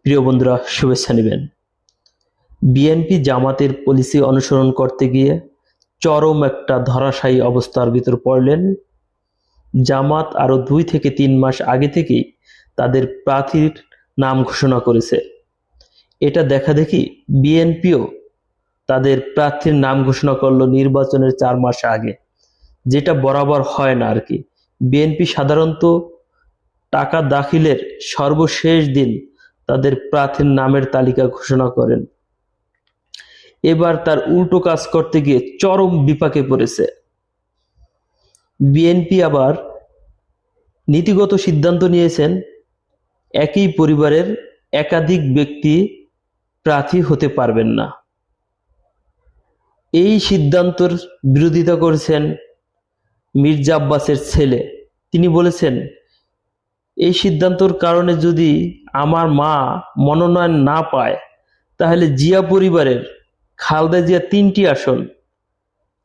প্রিয় বন্ধুরা, শুভেচ্ছা নেবেন। বিএনপি জামাতের পলিসি অনুসরণ করতে গিয়ে চরম একটা ধরাশায়ী অবস্থার ভিতর পড়লেন। জামাত আরো 2 থেকে 3 মাস আগে থেকেই তাদের প্রার্থীর নাম ঘোষণা করেছে। এটা দেখা দেখি বিএনপিও তাদের প্রার্থীর নাম ঘোষণা করলো নির্বাচনের 4 মাস আগে, যেটা বরাবর হয় না আর কি। বিএনপি সাধারণত টাকা দাখিলের সর্বশেষ দিন তাদের প্রার্থীর নামের তালিকা ঘোষণা করেন। এবার তার উল্টো কাজ করতে গিয়ে চরম বিপাকে পড়েছে। বিএনপি আবার নীতিগত সিদ্ধান্ত নিয়েছেন একই পরিবারের একাধিক ব্যক্তি প্রার্থী হতে পারবেন না। এই সিদ্ধান্তের বিরোধিতা করেছেন মির্জা আব্বাসের ছেলে। তিনি বলেছেন, এই সিদ্ধান্তর কারণে যদি আমার মা মনোনয়ন না পায় তাহলে জিয়া পরিবারের খালেদা জিয়া 3টি আসন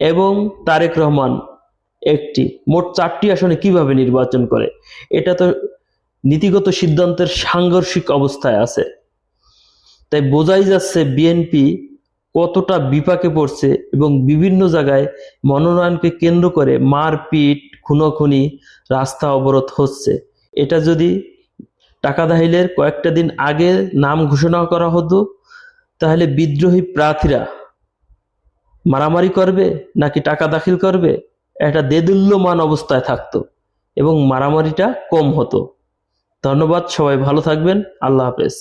এবং তারেক রহমান 1টি, মোট 4টি আসনে কিভাবে নির্বাচন করে? এটা তো নীতিগত সিদ্ধান্তের সাংঘর্ষিক অবস্থায় আছে। তাই বোঝাই যাচ্ছে বিএনপি কতটা বিপাকে পড়ছে এবং বিভিন্ন জায়গায় মনোনয়নকে কেন্দ্র করে মারপিট, খুনোখুনি, রাস্তা অবরোধ হচ্ছে। এটা যদি টাকা দাখিলের কয়েকটা দিন আগে নাম ঘোষণা করা হতো তাহলে বিদ্রোহী প্রার্থীরা মারামারি করবে নাকি টাকা দাখিল করবে, একটা দেদুল্যমান অবস্থায় থাকতো এবং মারামারিটা কম হতো। ধন্যবাদ, সবাই ভালো থাকবেন। আল্লাহ হাফেজ।